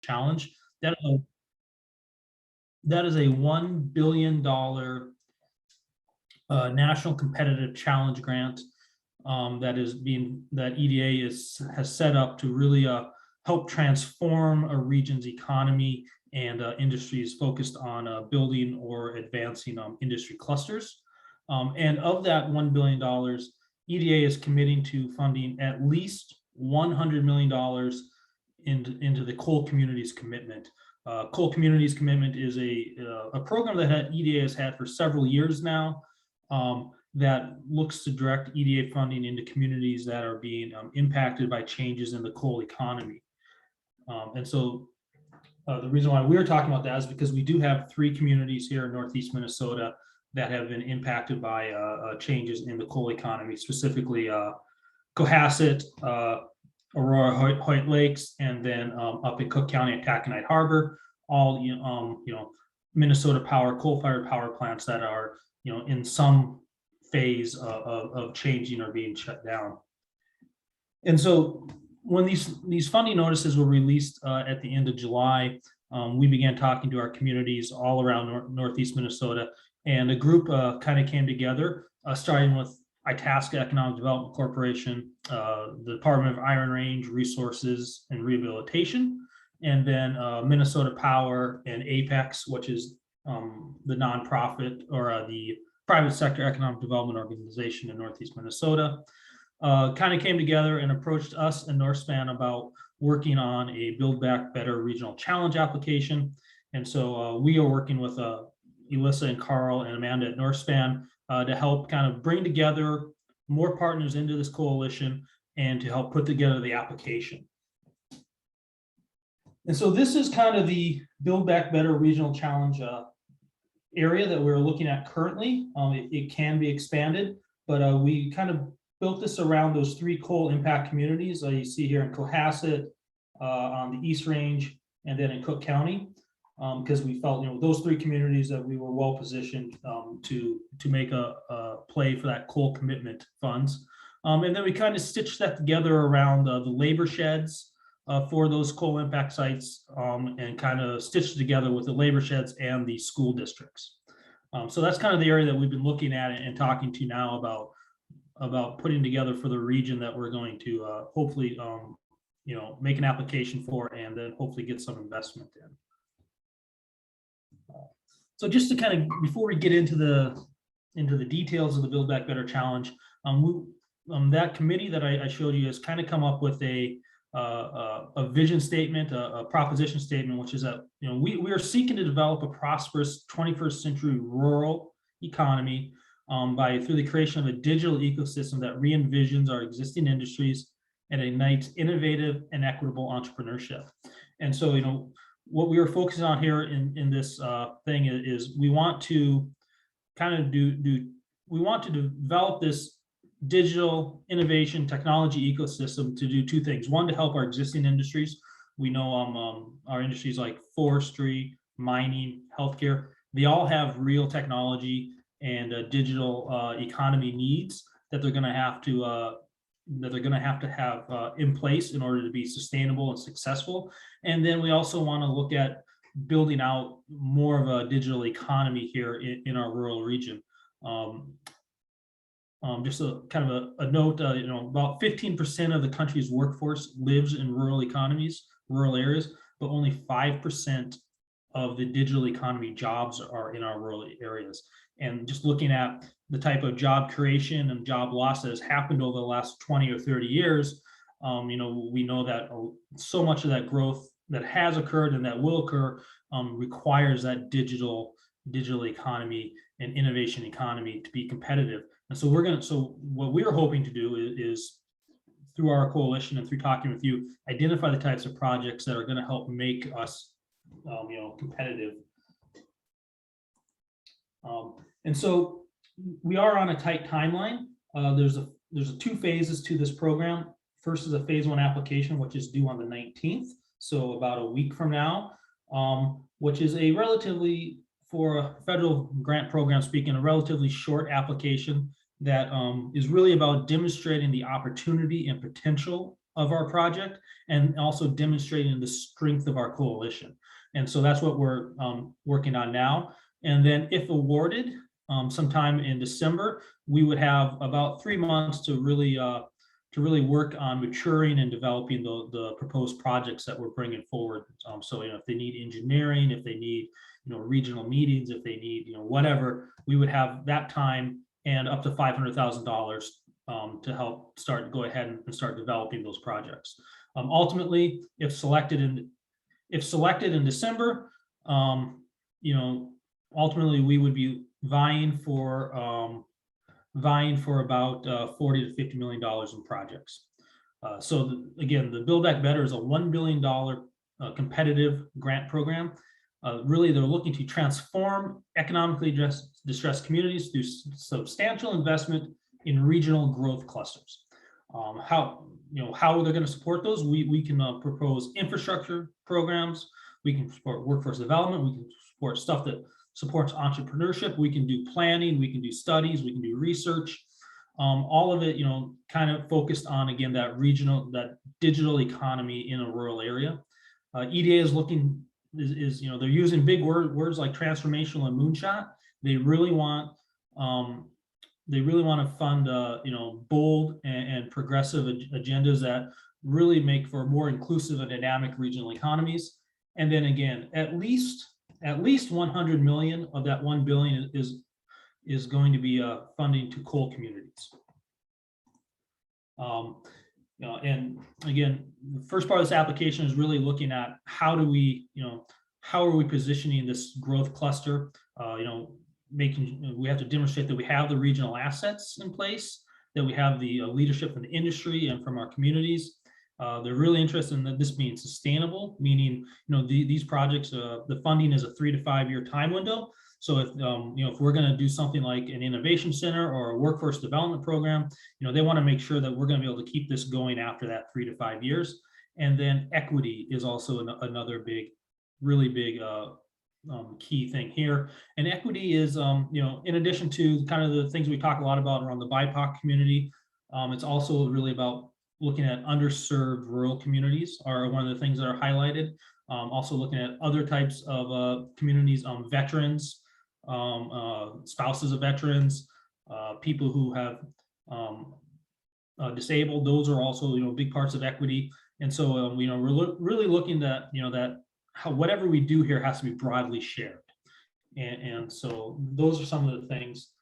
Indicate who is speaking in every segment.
Speaker 1: Challenge. That is a $1 billion national competitive challenge grant that EDA has set up to really help transform a region's economy and industries focused on building or advancing industry clusters. And of that $1 billion, EDA is committing to funding at least $100 million into the Coal Communities Commitment. Coal Communities Commitment is a program that EDA has had for several years now, that looks to direct EDA funding into communities that are being impacted by changes in the coal economy. And so the reason why we're talking about that is because we do have 3 communities here in Northeast Minnesota that have been impacted by changes in the coal economy, specifically Cohasset, Aurora Hoyt Lakes, and then up in Cook County at Taconite Harbor, all Minnesota Power coal-fired power plants that are in some phase of changing or being shut down. And so when these funding notices were released at the end of July, we began talking to our communities all around Northeast Minnesota, and a group kind of came together, starting with Itasca Economic Development Corporation, the Department of Iron Range Resources and Rehabilitation, and then Minnesota Power and Apex, which is the nonprofit or the private sector economic development organization in Northeast Minnesota, kind of came together and approached us and Northspan about working on a Build Back Better Regional Challenge application. And so we are working with Elissa and Carl and Amanda at Northspan to help kind of bring together more partners into this coalition and to help put together the application. And so this is kind of the Build Back Better Regional Challenge area that we're looking at currently. It can be expanded, but we kind of built this around those 3 coal impact communities you see here in Cohasset, on the East Range, and then in Cook County, because we felt those 3 communities that we were well positioned to make a play for that coal commitment funds. And then we kind of stitched that together around the labor sheds for those coal impact sites, and kind of stitched together with the labor sheds and the school districts. So that's kind of the area that we've been looking at and talking to now about putting together for the region that we're going to hopefully make an application for, and then hopefully get some investment in. So just to kind of, before we get into the details of the Build Back Better Challenge, that committee that I showed you has kind of come up with a vision statement, a proposition statement, which is that we are seeking to develop a prosperous 21st century rural economy through the creation of a digital ecosystem that re-envisions our existing industries and ignites innovative and equitable entrepreneurship. And so what we are focusing on here in this thing is we want to kind of we want to develop this digital innovation technology ecosystem to do 2 things. One, to help our existing industries. We know our industries like forestry, mining, healthcare, they all have real technology and digital economy needs that they're going to have to have in place in order to be sustainable and successful. And then we also want to look at building out more of a digital economy here in our rural region. Just a kind of a note, about 15% of the country's workforce lives in rural economies, rural areas, but only 5% of the digital economy jobs are in our rural areas. And just looking at the type of job creation and job loss that has happened over the last 20 or 30 years, we know that so much of that growth that has occurred and that will occur requires that digital economy and innovation economy to be competitive. And so what we're hoping to do is through our coalition and through talking with you, identify the types of projects that are going to help make us competitive. And so we are on a tight timeline. There's 2 phases to this program. First is a phase 1 application, which is due on the 19th, so about a week from now, which is a relatively, for a federal grant program speaking, a relatively short application that is really about demonstrating the opportunity and potential of our project, and also demonstrating the strength of our coalition. And so that's what we're working on now. And then if awarded sometime in December, we would have about 3 months to really work on maturing and developing the proposed projects that we're bringing forward. So, if they need engineering, if they need, regional meetings, if they need, whatever, we would have that time and up to $500,000 to help go ahead and start developing those projects. Ultimately, if selected in December, ultimately we would be vying for about $40 to $50 million in projects. Again, the Build Back Better is a $1 billion competitive grant program. Really, they're looking to transform economically distressed communities through substantial investment in regional growth clusters. How they're going to support those? We can propose infrastructure programs. We can support workforce development. We can support stuff that supports entrepreneurship. We can do planning. We can do studies. We can do research. All of it, kind of focused on, again, that digital economy in a rural area. EDA is looking. They're using big words like transformational and moonshot. They really want to fund bold and progressive agendas that really make for more inclusive and dynamic regional economies. And then again, at least 100 million of that 1 billion is going to be funding to coal communities. And again, the first part of this application is really looking at how are we positioning this growth cluster? We have to demonstrate that we have the regional assets in place, that we have the leadership from the industry and from our communities. They're really interested in that this being sustainable, meaning these projects, the funding is a 3 to 5 year time window. So if we're going to do something like an innovation center or a workforce development program, they want to make sure that we're going to be able to keep this going after that 3 to 5 years. And then equity is also another really big key thing here. And equity is, in addition to kind of the things we talk a lot about around the BIPOC community, it's also really about looking at underserved rural communities are one of the things that are highlighted. Also looking at other types of communities, veterans, spouses of veterans, people who have disabled. Those are also big parts of equity. And so we're really looking at that how whatever we do here has to be broadly shared. And so those are some of the things.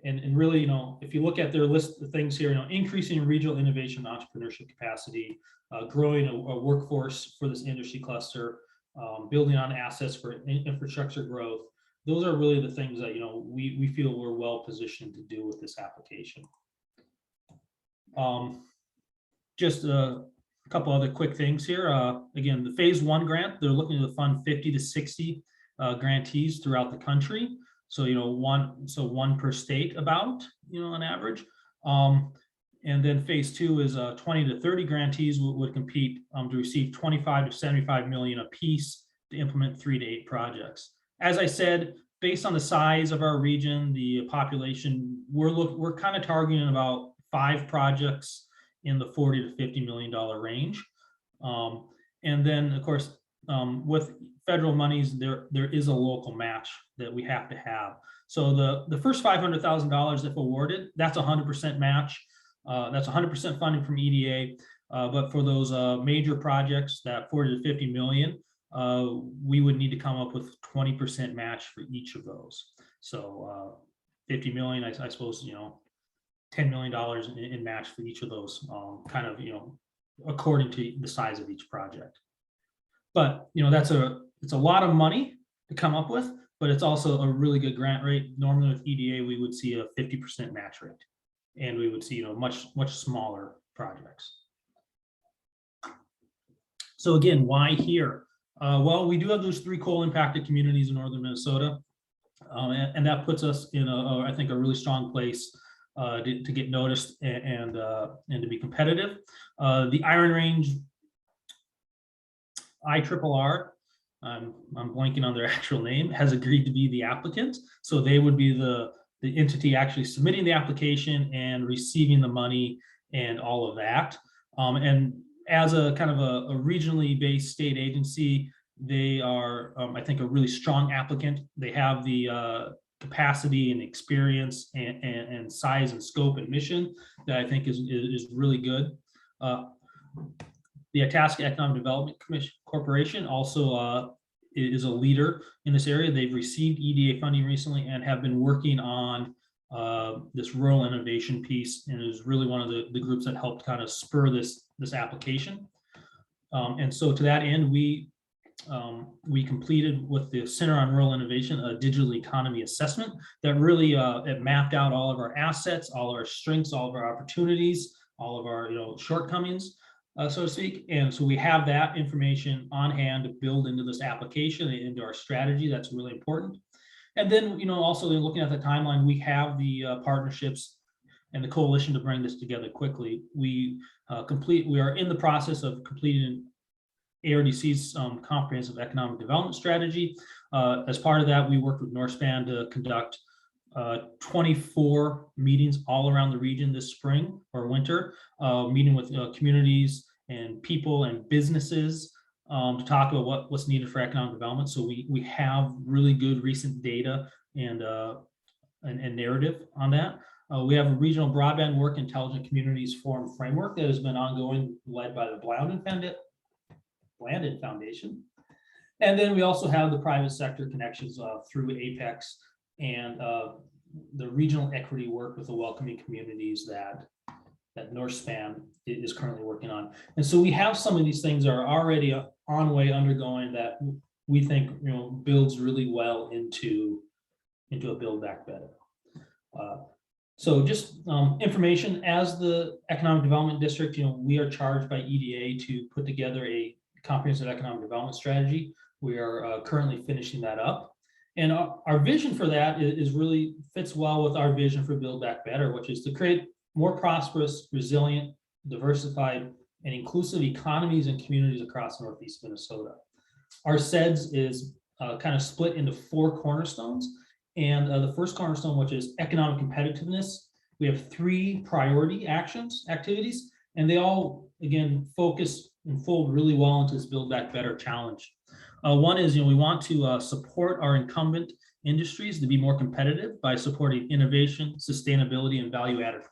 Speaker 1: And really, if you look at their list of things here, increasing regional innovation and entrepreneurship capacity, growing a workforce for this industry cluster, building on assets for infrastructure growth. Those are really the things that we feel we're well positioned to do with this application. Just a couple other quick things here. Again, the phase 1 grant, they're looking to fund 50 to 60 grantees throughout the country. So one per state about on average. And then phase 2 is 20 to 30 grantees would compete to receive 25 to 75 million apiece to implement 3 to 8 projects. As I said, based on the size of our region, the population, we're kind of targeting about 5 projects in the $40 to $50 million range. And then, of course, with federal monies, there is a local match that we have to have. So the first $500,000 if awarded, that's 100% match. That's 100% funding from EDA. But for those major projects, that 40 to 50 million, we would need to come up with 20% match for each of those. So 50 million, I suppose, $10 million in match for each of those, kind of, according to the size of each project. But it's a lot of money to come up with, but it's also a really good grant rate. Normally with EDA, we would see a 50% match rate, and we would see much smaller projects. So again, why here? Well, we do have those 3 coal impacted communities in northern Minnesota, and that puts us in I think a really strong place to get noticed and to be competitive. The Iron Range IRRR, I'm blanking on their actual name, has agreed to be the applicant. So they would be the entity actually submitting the application and receiving the money and all of that. And as a kind of a regionally based state agency, they are, I think, a really strong applicant. They have the capacity and experience and size and scope and mission that I think is really good. Uh, the Itasca Economic Development Commission Corporation also is a leader in this area. They've received EDA funding recently and have been working on this rural innovation piece, and is really one of the groups that helped kind of spur this application. And so to that end, we completed with the Center on Rural Innovation a digital economy assessment that really it mapped out all of our assets, all of our strengths, all of our opportunities, all of our shortcomings, so to speak. And so we have that information on hand to build into this application and into our strategy. That's really important. And then also looking at the timeline, we have the partnerships and the coalition to bring this together quickly. We are in the process of completing ARDC's comprehensive economic development strategy. As part of that, we worked with Norspan to conduct 24 meetings all around the region this spring or winter, meeting with communities and people and businesses to talk about what's needed for economic development. So we have really good recent data and narrative on that. We have a regional broadband work intelligent communities forum framework that has been ongoing, led by the Blandin Foundation. And then we also have the private sector connections through Apex and the regional equity work with the welcoming communities that Norspan is currently working on. And so we have some of these things that are already on way undergoing that we think builds really well into a Build Back Better. So just information, as the Economic Development District, we are charged by EDA to put together a comprehensive economic development strategy. We are currently finishing that up. And our vision for that is really fits well with our vision for Build Back Better, which is to create more prosperous, resilient, diversified, and inclusive economies and communities across Northeast Minnesota. Our SEDS is kind of split into 4 cornerstones. And the first cornerstone, which is economic competitiveness, we have 3 priority activities, and they all, again, focus and fold really well into this Build Back Better challenge. One is, we want to support our incumbent industries to be more competitive by supporting innovation, sustainability, and value-added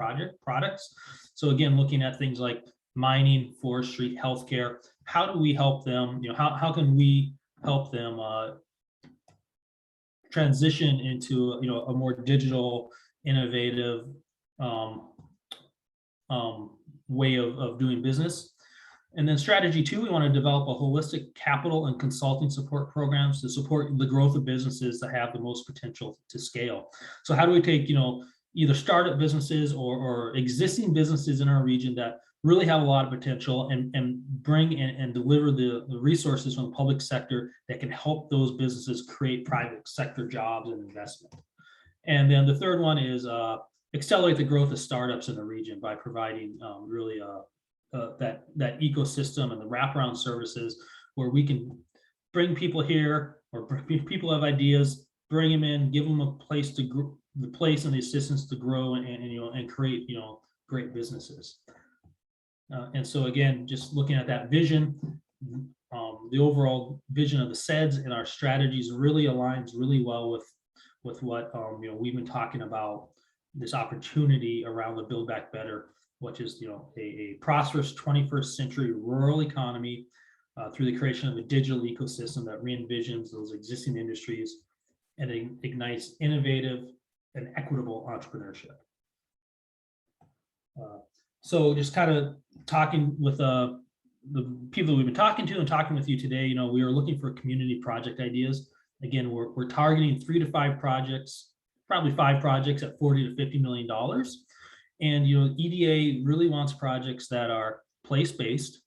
Speaker 1: products. So again, looking at things like mining, forestry, healthcare, how do we help them? How can we help them transition into a more digital, innovative way of doing business? And then strategy 2, we want to develop a holistic capital and consulting support programs to support the growth of businesses that have the most potential to scale. So how do we take either startup businesses or existing businesses in our region that really have a lot of potential and bring and deliver the resources from the public sector that can help those businesses create private sector jobs and investment. And then the third one is accelerate the growth of startups in the region by providing really that ecosystem and the wraparound services where we can bring people here, or people have ideas, bring them in, give them a place to grow, the place and the assistance to grow and create great businesses. And so again, just looking at that vision, the overall vision of the SEDS and our strategies really aligns really well with what we've been talking about, this opportunity around the Build Back Better, which is a prosperous 21st century rural economy through the creation of a digital ecosystem that re-envisions those existing industries and ignites innovative and equitable entrepreneurship. So just kind of talking with the people that we've been talking to and talking with you today, we are looking for community project ideas. Again, we're targeting 3 to 5 projects, probably 5 projects at $40 to $50 million. And EDA really wants projects that are place-based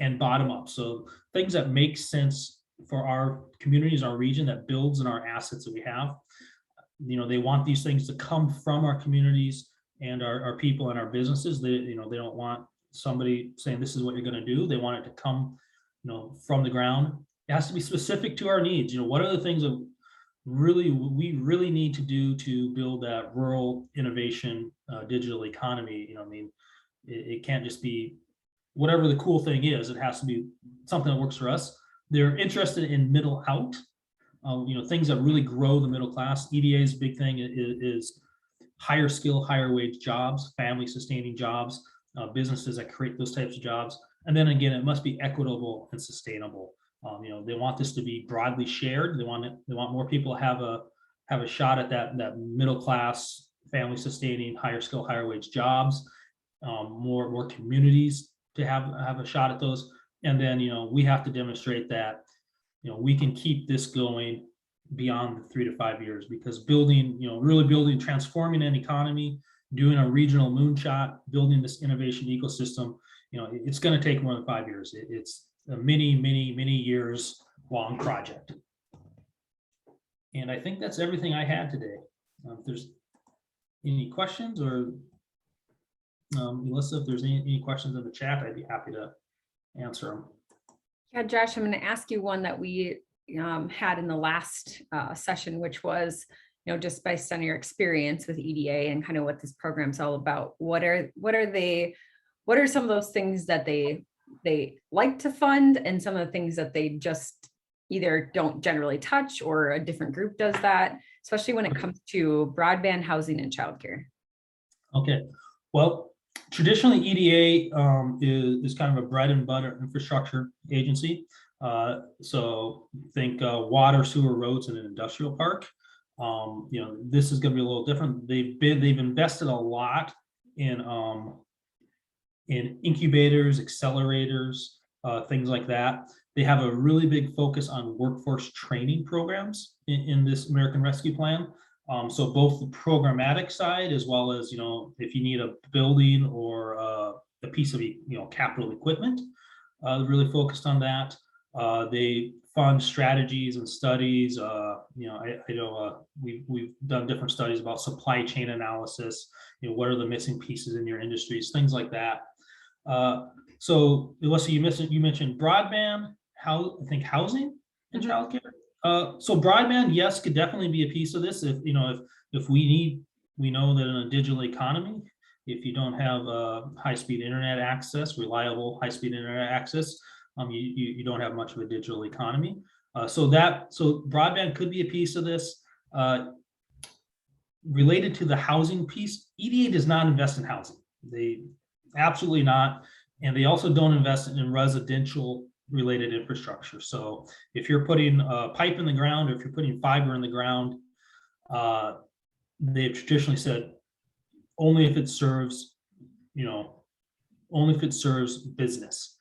Speaker 1: and bottom-up. So things that make sense for our communities, our region, that builds on our assets that we have. They want these things to come from our communities and our people and our businesses. They don't want somebody saying this is what you're going to do. They want it to come from the ground. It has to be specific to our needs. What are the things that we really need to do to build that rural innovation digital economy? It can't just be whatever the cool thing is, it has to be something that works for us. They're interested in middle out, things that really grow the middle class. EDA's big thing is higher skill, higher wage jobs, family sustaining jobs, businesses that create those types of jobs. And then again, it must be equitable and sustainable. They want this to be broadly shared. They want more people to have a shot at that middle class, family sustaining, higher skill, higher wage jobs. More communities to have a shot at those. And then we have to demonstrate that we can keep this going beyond the 3 to 5 years, because really building, transforming an economy, doing a regional moonshot, building this innovation ecosystem, it's going to take more than 5 years. It's a many years long project. And I think that's everything I had today. If there's any questions, or Melissa, if there's any questions in the chat, I'd be happy to answer them.
Speaker 2: Yeah, Josh, I'm going to ask you one that we had in the last session, which was, just based on your experience with EDA and kind of what this program's all about. What are some of those things that they like to fund, and some of the things that they just either don't generally touch, or a different group does that, especially when it comes to broadband, housing, and childcare?
Speaker 1: Okay, well, traditionally EDA is kind of a bread and butter infrastructure agency. So think water, sewer, roads, and an industrial park. This is going to be a little different. They've invested a lot in incubators, accelerators, things like that. They have a really big focus on workforce training programs in this American Rescue Plan. So both the programmatic side, as well as, if you need a building or a piece of, capital equipment, really focused on that. They fund strategies and studies. I know we've done different studies about supply chain analysis. What are the missing pieces in your industries, things like that. So Melissa, you mentioned broadband, I think housing and childcare. So broadband, yes, could definitely be a piece of this. If we know that in a digital economy, if you don't have high-speed internet access, reliable high-speed internet access, you don't have much of a digital economy. So broadband could be a piece of this. Related to the housing piece, EDA does not invest in housing. They absolutely not. And they also don't invest in residential related infrastructure. So if you're putting a pipe in the ground, or if you're putting fiber in the ground, they've traditionally said only if it serves business.